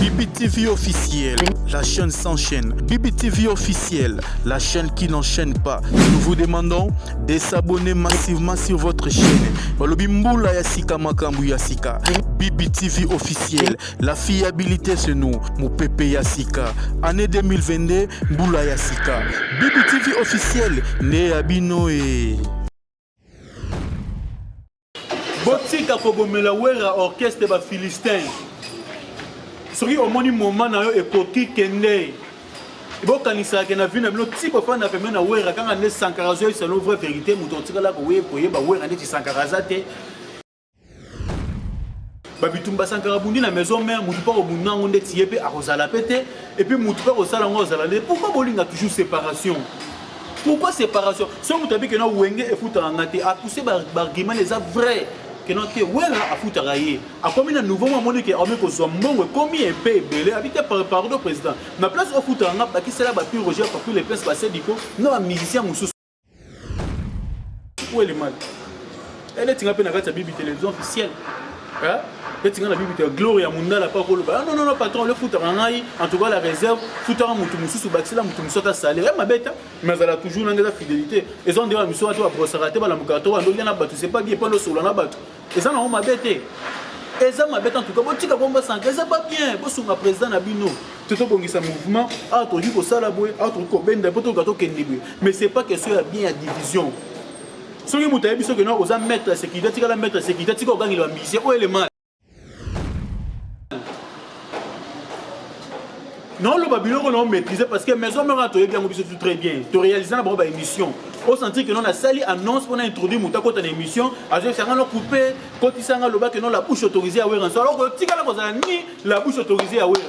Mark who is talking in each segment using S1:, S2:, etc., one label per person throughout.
S1: Bibi TV officiel, la chaîne s'enchaîne. Bibi TV officiel, la chaîne qui n'enchaîne pas. Nous vous demandons de s'abonner massivement sur votre chaîne. Balobi Mboula Yassika Makambu Yassika. Bibi TV officiel, la fiabilité c'est nous. Moupepe Yassika. Année 2022, Mboula Yassika. Bibi TV officiel, né Abino et...
S2: Botika Kogomela Wera orchestre ba Philistin. Soki omoni moment na yo ekoki kende. Ibokanisa ke na vina bino tipo fa na pemena Wera kanga ne sankarazo yo selo vraie vérité mutontika la ko yeba Wera ndeti sankaraza te. Babitumba sankarabundi na maison mère mutu pa ko munango ndeti yebe akozala pete et puis mutu pa ko sala ngo zala. Pourquoi bolinga toujours séparation? Pourquoi séparation? Si vous avez que nous wenge et foutre en gâté, à pousser argument les vrai que nous que ouais à foutre railler. À combien de nouveaux moments que on met que soit bon combien un peu belé habité par le président. Ma place au foutre en gâté qui c'est là plus Roger pour plus les places passées du coup. Non musicien moussou. Où est le mal? Elle est tirée à la Bible télévision officielle. Hein? La Bible Gloria Mundala pas non non non patron le foot en tout cas la réserve foot en mutu sous baxila mutu sota salaire ma bête mais elle a toujours une fidélité ils ont dit à mission à toi brossarate ba la mukato ando na batu c'est pas bien pas le solo na batu et ça na ma bête et ça ma bête en tout cas botika bomba sans ça pas bien bo sous ma président na bino tout to bongisa mouvement a to ko sala boy a to ko benda poto gato kendibi mais c'est pas question ya bien à division ce que muta biso que non oza mettre la sécurité tika la mettre la sécurité tika gangi la mission ou élément. Non, le Babylone, on maîtrisé parce que maison mère tu bien très bien. Tu réalises la bonne émission. On sentit que non la salle annonce pour introduire Moutako dans l'émission. À ce moment là coupé quand il s'en le bas que non la bouche autorisée à ouvrir. Alors que tika la cosa ni la bouche autorisée à ouvrir.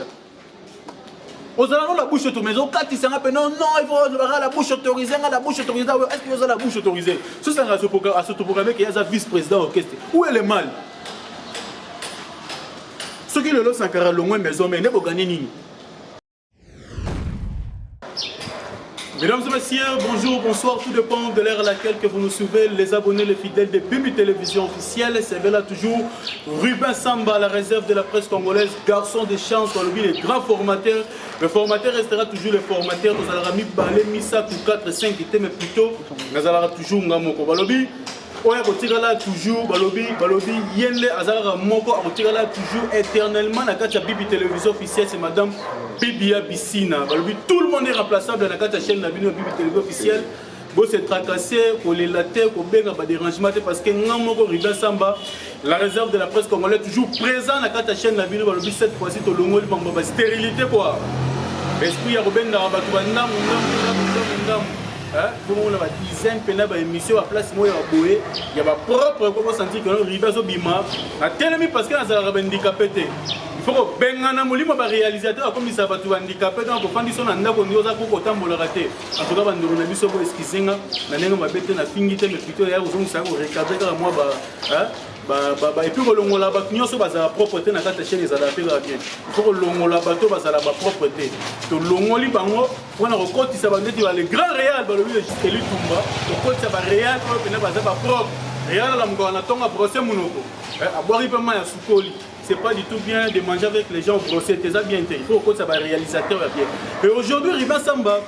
S2: Aux allons la bouche autorisée. Quand il s'en appelle non il faut la bouche autorisée, la bouche autorisée. Est-ce que vous avez la bouche autorisée? Ce c'est à ce programme qu'il y a un vice-président orchestre. Où est le mal? Ce qui le lot Sankara le moins maison mais n'est pas gagné ni. Mesdames et messieurs, bonjour, bonsoir, tout dépend de l'heure à laquelle que vous nous suivez, les abonnés, les fidèles de Bibi Télévision officielle. C'est là toujours Ruben Samba, la réserve de la presse congolaise, garçon de chance, on le les grands formateurs. Le formateur restera toujours le formateur, nous allons mis balé, misa, 4, 5, mais plutôt, nous allons toujours Ngamoko Balobi. Oya kotikala toujours balobi yende azara moko kotikala toujours éternellement na kati ya Bibi Télévision officielle c'est madame Bibia Bissina balobi tout le monde est remplaçable na kati ya chaîne na bino Bibi Télévision officielle bo se tracasser ko les later ko benga ba dérangement parce que ngamoko Ruben Samba la réserve de la presse congolaise toujours présent na kati ya chaîne na bino balobi cette fois-ci to longoli ba stérilité quoi esprit ya Robenda ba tubanda ndam pour on a une dizaine de émissions à place moi il y a ma propre comment sentir que on rive bima à tel parce que ça va handicapé il faut que bengana molimo ba réalisateur comme ça va tout handicapé donc faut dire son anda ko ndioza ko tambola raté en tout cas bandoro na biso ko esquisinga na nenga mabete na fingite mais plutôt ya ozong ça ko recadrer ka moi et puis longola ba nyonso bazala propreté na kata chaîne ezala pe bien il faut longola bato bazala ba propreté to longoli bango pona ko kotisa bandeti ba le grand réal ba le Eli Tumba to kotisa ba réal ko pena bazala ba propre réal la mko na tonga procès munoko aboiri pe ma ya sukoli c'est pas du tout bien de manger avec les gens brossés c'est ça bien il faut kotisa ba réalisateur bien et aujourd'hui Ruben Samba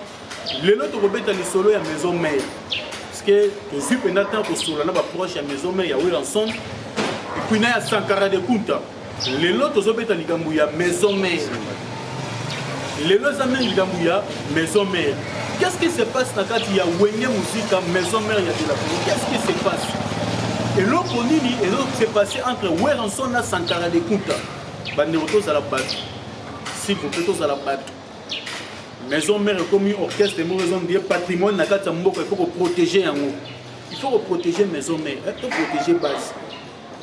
S2: le lot robeta les solo ya maison mère parce que je suis pénatant pour solo na ba proche ya maison mère ya Wilson. Et puis il y a Sankara de Kunta. Les lots aux obéta Ligambouya, maison mère. Les lots amènent Ligambouya, maison mère. Qu'est-ce qui se passe dans le il y a Wenge musique, maison mère, il y a de la police. Qu'est-ce qui se passe? Et l'autre Konini, et l'autre s'est passé entre Weranson et Sankara de Kunta. Banderotos à la batte. Si vous faites à la batte. Maison mère est comme une orchestre, de raison de patrimoine, il faut protéger en haut. Il faut protéger maison mère, il faut protéger base.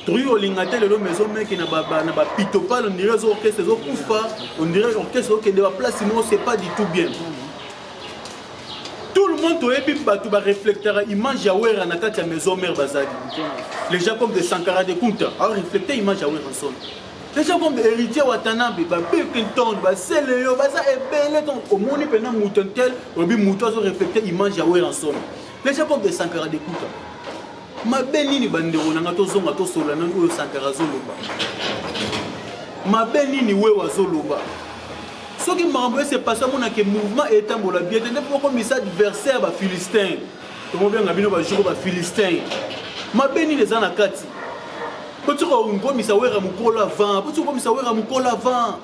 S2: Truy olingate le maison mère qui n'a pas pitopal, on dirait les orchestres, on dirait l'orchestre qui est de la place, sinon c'est pas du tout bien. Tout le monde va réfléchir à l'image de la maison mère Bazadi. Les gens comme de Sankara de Kunta, alors réfléchir à l'image de Weranson. Les gens comme héritier Watanabe, Bekenton, Seléo, Baza et Beleton, au monde pendant Moutontel, on réfléchir à l'image de Weranson. Les gens comme de Sankara de Kunta. mabe nini bandeko nanga tozonga tosola nani oyo Sankara zoloba mabe nini we wazoloba soki makambo se passe mona ke mouvement etambola bien te poko misa adversaire ba Philistin to bien bino ba joko ba Philistin mabe nini za na kati Petit ko misa wera mukola avant petit ko misa wera mukola avant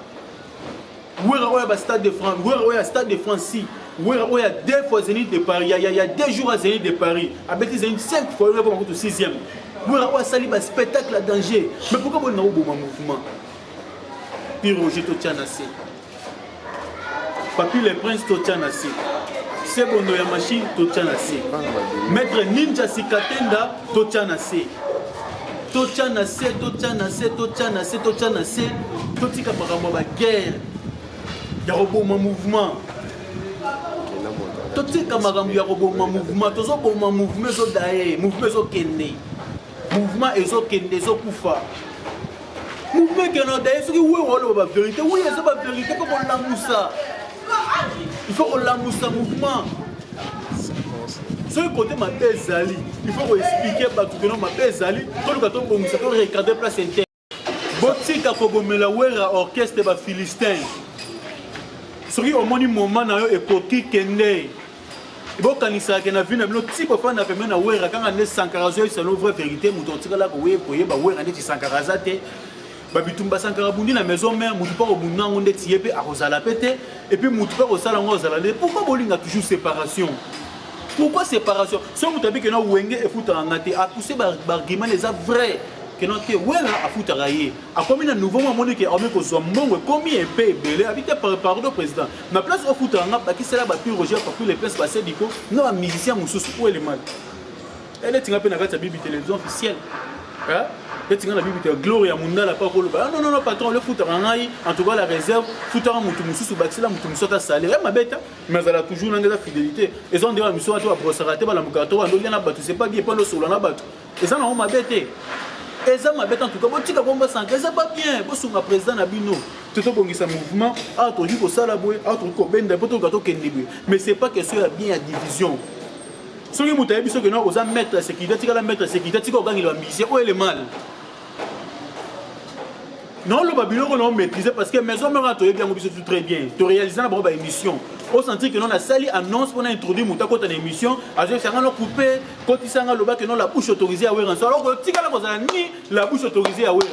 S2: wera oya ba stade de France wera oya stade de France si wera oya 2 fois Zénith de Paris il y a 2 jours à Zénith de Paris abeti Zénith 5 fois pour au 6e wera oya sali ba spectacle à danger mais pourquoi on na oboma mouvement puis Roger Tochanase Papi le prince Tochanase c'est bono ya machine Tochanase maître Ninja Sikatenda Tochanase Tochanase totika makambo ba guerre ya roboma mouvement totika makambo ya roboma mouvement tozoboma mouvement zo dae mouvement zo kende mouvement ezo kende zo kufa mouvement que non dae soki we wolo ba vérité oui c'est ba vérité faut qu'on l'amoussa il faut qu'on l'amoussa mouvement ce côté ma bezali il faut expliquer ba tout que non ma bezali tout le gâteau bon ça peut regarder place interne botika kogomela wera orchestre ba Philistin soki au moment na yo époque kende bokanisa ke na vina bino tipo fa na pemena wera kanga ne Sankara zo c'est la vraie vérité muto tikala ko we koye ba wera ndeti Sankara zate ba bitumba Sankara bundi na maison mère mutu pa obuna ngonde tiyepe a rozala pete et puis mutu pa osala ngozala pourquoi bolinga toujours séparation. Pourquoi séparation? Si vous avez que nous wenge et foutre en gâté, à pousser par argument les vrais que nous que wera à foutre railler. À combien de nouveaux moments que on met que soit bon combien épais belé habité par le président. Na place au foutre en gâté qui c'est là Papi Roger Papi les places passées dico. Non un musicien moussous où est le mal. Elle est tirée dans la Bible télévision officielle. Hein? Elle est tirée dans la Bible Gloria Munda pas pour le non non patron le foutre en gâté en tout cas la réserve foutre en moutou moussous bâti là moutou moussou ta salaire ma bête mais elle a toujours dans la fidélité et on dit la mission à toi pour s'arrêter par la mukato on donne la battu c'est pas bien pas le sol on a battu et ça non ma bête et ça ma bête en tout cas bon tika bomba sans ça pas bien pour son président Nabino tout au bon mouvement a tout dit pour ça la bouée a tout bende pour tout gâteau kendibé mais c'est pas que c'est bien à division ce que mutaye biso que non aux mettre sécurité tika la mettre sécurité tika gagner la mission où est le mal. Non, le Babylone, on a maîtrisé parce que maison mère a bien très bien. Tu réalises la bonne émission. On sentit que non la salle annonce pour introduire mon taco dans l'émission. À ce moment là, coupé quand il s'en a le bas que non la bouche autorisée à ouvrir. Alors que tu as ni la bouche autorisée à ouvrir.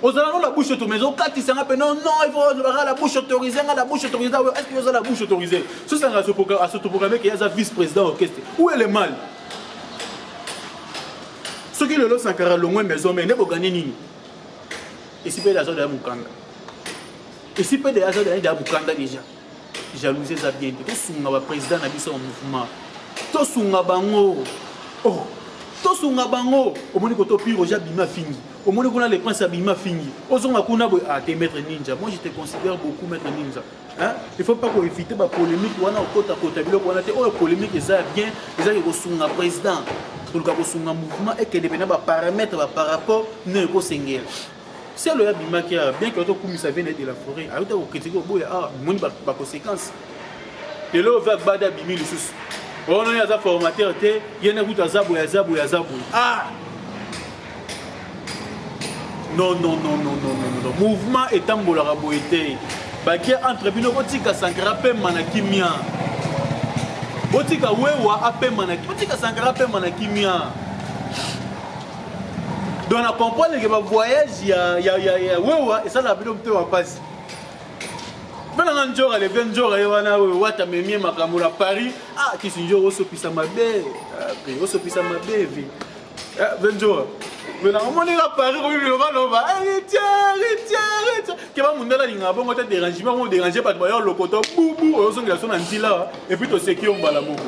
S2: Aux alentours la bouche autorisée. Quand il s'en a non il faut la bouche autorisée, la bouche autorisée. Est-ce que vous avez la bouche autorisée? Ce c'est à ce programme qu'il y a un vice-président orchestre. Où est le mal? Ce qui le lot Sankara le moins maison mais n'est pas gagné. Ici, peut y avoir des Mukanda. Ici, peut y avoir des Mukanda déjà. Jalousie, ça bien. Tout le président a dit son mouvement. Tout le bango. Oh, tout le bango. Au moins, quand on Roger Bima fini. Au moins, quand les princes Bima fini. Au moins, quand on a été maître ninja. Moi, je te considère beaucoup maître ninja. Hein? Il ne faut pas qu'on évite la polémique. On a côté à côté. On a été polémique. Ils ont bien. Ils ont un président. Pour le mouvement et que les paramètres par rapport à nos Seigneur. C'est le Bima qui a bien que l'autre ça vient de la forêt. Alors on critique au bout ah mon pas conséquence. Et là on va bada bimi le sous. On a des formateurs té, il y en a goût à zabou ya zabou ya zabou. Ah. Non. Mouvement est tambola raboité. Baki entre bino botika Sankara pe manakimia. Botika wewa ape manakimia. Botika Sankara pe manakimia. Donc on comprend que le voyage il y a wewa et ça la vidéo peut passer. Pendant un jour les 20 jours et wana wata memie makambo na Paris ah qui sont jour au pisa mabe au pisa mabe 20 jours. Mais là on est à Paris on va tiens que va mundala linga bon te dérangement on déranger pas de voyage le coton boubou on sont garçon antila et puis to sécurité on bala moko.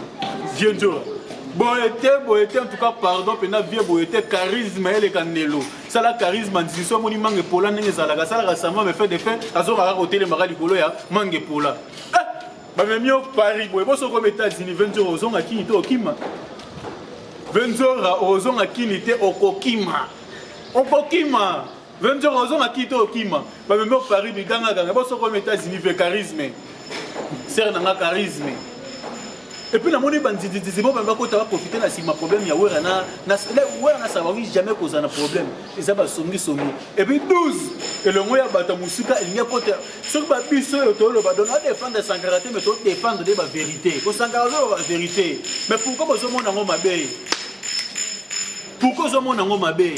S2: Viens jour. Boété, en tout cas, pardon, pena vieux boété, charisme et les canelo. Ça, la charisme, si soit mon mangue pour la n'est ça la récemment me fait des faits, à son hôtel, les marais du ya mangue pour la. Ma même Paris, boé, bon, comme États-Unis, 20 jours aux à qui n'était au Kima. 20 jours aux à qui n'était au Kokima. Au Kokima. 20 jours aux à qui n'était au Kima. Ma même Paris, du Ganga, bon, comme États-Unis, fait charisme. C'est un charisme. Et puis, la monnaie, on va profiter de ma problème. Il y a ça va jamais causer un problème. Et ça va sonner. Et puis 12, et le moyen de Moussika, il y a côté. Ce que je vais faire, c'est défendre de Sankara, mais défendre de la vérité. Pour Sankara, la vérité. Mais pourquoi je suis en Mabé? Pourquoi je suis en Mabé?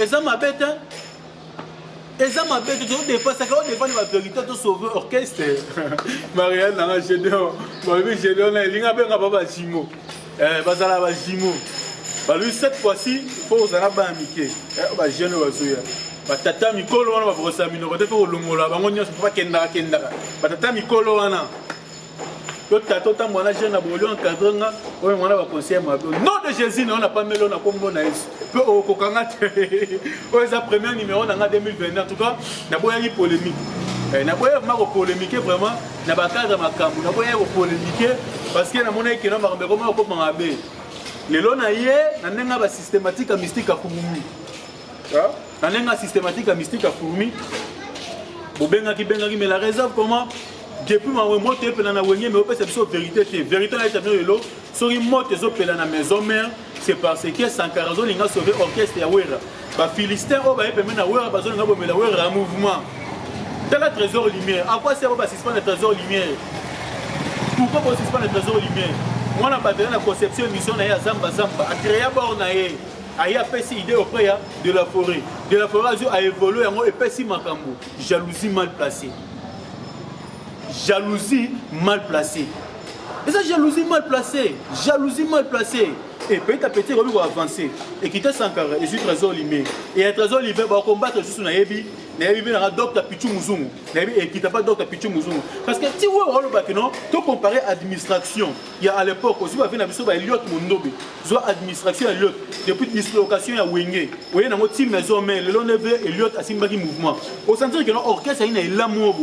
S2: Et ça m'a bête, hein? Et ça m'a bête, tu défends la vérité, tu sauves l'orchestre. Marianne, dans la Gédéon, il y a un papa Jimo. Bazala Jimo. Lui, cette fois-ci, il faut que ça soit amiqué. Jeune Wazoya. Tata Mikolo, on va brosser à Mino. Peut-être que l'homme là, on ne peut pas Kendara. Tata Mikolo, on a. Tata, moi, jeune à Bolon, Cadrona, on va conseiller ma nom de Jésus, on n'a pas mis l'on a comme bon aïs. Peu au Kokanga, c'est la première numéro dans 2020. En tout cas, il y a eu polémique. Il y a eu polémique vraiment, il y a eu cadre ma camp, il y a eu polémique parce qu'il y a mon qui n'a pas de comment on peut m'abbé. Les lois n'a pas systématique à mystique à Fourmi. N'a pas systématique à mystique à Fourmi. Bobengaki, mais la réserve comment? Depuis ma moto et pelana wengé mais c'est la vérité. Vérité là c'est bien l'eau. Sur une moto et pelana maison mère, c'est parce que Sankara zo linga sauvé orchestre ya Wera. Ba Philistin o ba permet na Wera ba zo linga bomela Wera en mouvement. Dans le trésor lumière. À quoi sert ba suspendre le trésor lumière? Pourquoi ba suspendre le trésor lumière? Moi na battre la conception mission na ya Zamba a créé borna ye. A ya pesi idée auprès de la forêt. De la forêt a évolué et pesi makambo. Jalousie mal placée. Jalousie mal placée. Et ça, jalousie mal placée. Jalousie mal placée. Et petit à petit, on va avancer. Et quitter Sankara, et sur trésor limé. Et un trésor limé, on va combattre juste na yebi. Na yebi na docteur Pichu Muzungu. Na yebi et quitte pas docteur Pichu Muzungu. Parce que si vous avez le bac, non, tu comparer administration. Il y a à l'époque aussi, on a fait la mission de Eliot Mondobe. Soit administration Eliot. Depuis dislocation, il y a Wenge. Vous voyez, dans notre team maison, mais le long levé Eliot a simbaki mouvement. Au centre que l'orchestre, il y a l'amour.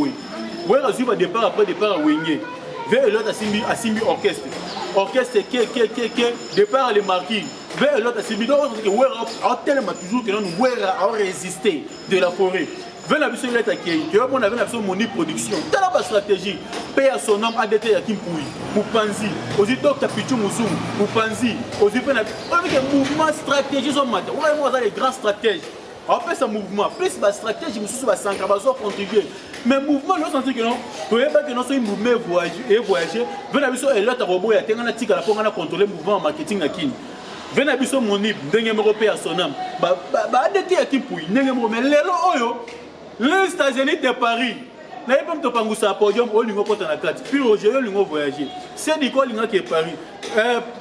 S2: Ouais, on va départ après départ à Wenge. Vers l'autre à Simbi orchestre. Orchestre qui départ à les marquis. Vers l'autre à Simbi. Donc, on a tellement toujours que nous avons résisté de la forêt. Vers la mission de l'État qui est, on avait la mission de Moni Production. Telle la stratégie. Paye à son nom ADT Yakimpoui. Moupanzi. Aussi, Dr. Pichu Mouzou. Moupanzi. Aussi, on a un mouvement stratégique. On a des grands stratèges. Après ce mouvement, plus la stratégie, je suis contribuer. Mais le mouvement, nous sentons que non, vous voyez pas que nous sommes mouvement voyager. Venez à l'heure de robot, il y a un article à la contrôler le mouvement marketing à Kin. Venez à l'heure monib, d'un européen à son âme. Bah, ADT à Kimpoui, mais les États-Unis de Paris. N'a pas de pangousa podium au lingo contre la carte. Puis au géo lingo voyager. C'est du quoi lingo qui est Paris.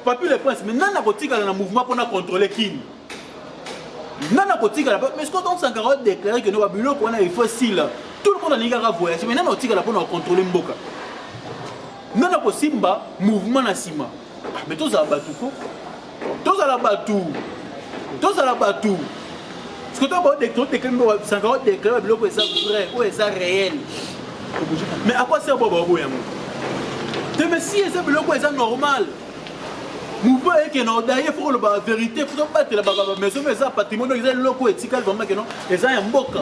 S2: Papi le prince, mais non, la boutique à un mouvement pour contrôler Kin. Nana Kotika là, mais ce qu'on Sankara déclaré que nous avons qu'on a il faut si là. Tout le monde a nigga voyager, mais Nana Kotika là pour contrôler Mboka. Nana Kosimba mouvement na sima. Mais tous à Batouko. Tous à la Batou. Tous à la Batou. Ce que tu as déclaré Sankara déclaré que c'est vrai, ou c'est réel. Mais à quoi sert Bobo Boyamo? Mais si c'est normal. Mouvement est que non, d'ailleurs, il faut la vérité, il faut pas battre la maison, mais ça, patrimoine, ils ont locaux éthiques, vraiment que non, ils ont un boca.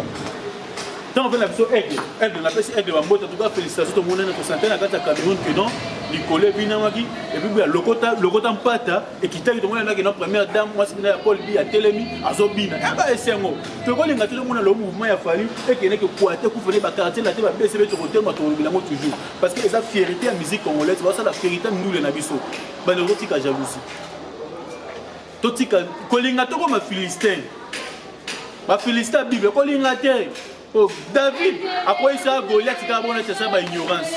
S2: Quand on fait la mission aigle, aigle, on appelle ça aigle, en tout cas, félicitations, tout le monde est notre santé, la carte à Cameroun, que non, Nicolas Binamaki, et puis le Gotan Pata, et qui t'a dit que notre première dame, moi, c'est Paul Bi, à Télémi, à Zobina, et bah, c'est un mot. Tu vois, les gars, tout le monde a le mouvement, il a fallu, et qu'il n'y a que quoi, tu peux faire la carte, la tête, la BCB, tu retournes, tu toujours. Parce que la fierté en musique congolaise, c'est ça la fierté, nous, les Nabiso. Ben, le rotika jalousie. Totika, kolinga toko ma Philistin. Ma Philistin Bible, kolinga te. Oh, David, après ça, Goliath, il a ça par ignorance.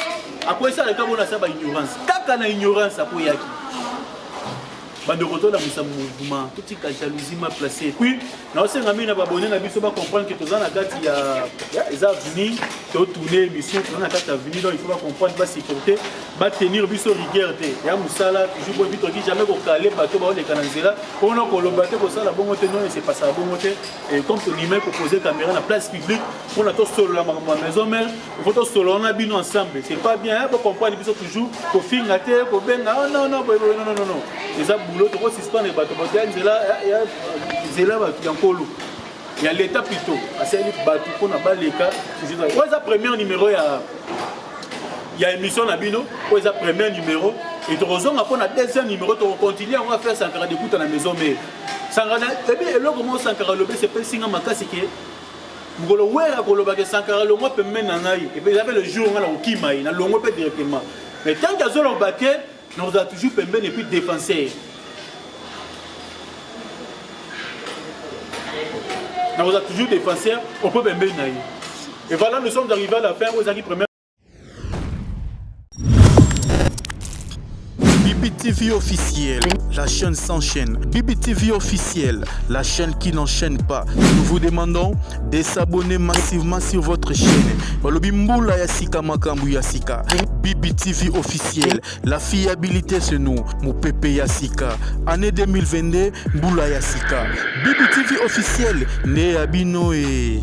S2: Après ça, il a ça par ignorance. Kaka na ignorance, après yaki. Ben, de retour dans ce mouvement, totika jalousie m'a placé. Puis, nous avons mis un abonné, nous avons comprendre que tous les gens, il y a des avenirs, qui ont tourné l'émission, qui ont des avenirs, donc il faut comprendre, il va supporter, va tenir biso rigueur. Il y a Moussala, toujours pour vite, jamais pour caler, bateau, les canazela, pour nous, pour le bateau, pour ça, la bonne montée, non, c'est pas ça, la bonne montée. Et comme ton email pour poser la caméra dans la place publique, pour nous, solo la maison mère, il faut solo, on a bien ensemble. C'est pas bien, pour comprendre, biso toujours, pour finir la terre, pour ben, non, non, non, non, non. L'autre fois, c'est pas les bateaux. Il y a l'état plutôt. C'est un bateau pour n'a pas les cas. C'est le premier numéro. Il y a émission Nabino. C'est le premier numéro. Et tu reçois pour la deuxième numéro, tu continues à faire Sankara d'écoute à la maison. Mais Sankara, et là, comment Sankara Lobé, c'est pas si grand c'est que vous voyez que Sankara Lobé peut mener en aïe. Et puis il y avait le jour où on a Kimaï, on a l'ongo peut directement. Mais tant qu'il y a un baquet, on a toujours permis et puis défenseur. On a toujours défenseur, on peut permettre. Et voilà, nous sommes arrivés à la fin aux acquis premiers.
S1: BBTV officiel, la chaîne s'enchaîne. BBTV officiel, la chaîne qui n'enchaîne pas. Nous vous demandons de s'abonner massivement sur votre chaîne. Mboula Yassika Makambu Yassika. BBTV officiel, la fiabilité c'est nous. Moupepe Yassika. Année 2022, Mboula Yassika. BBTV officiel, Né Abino et...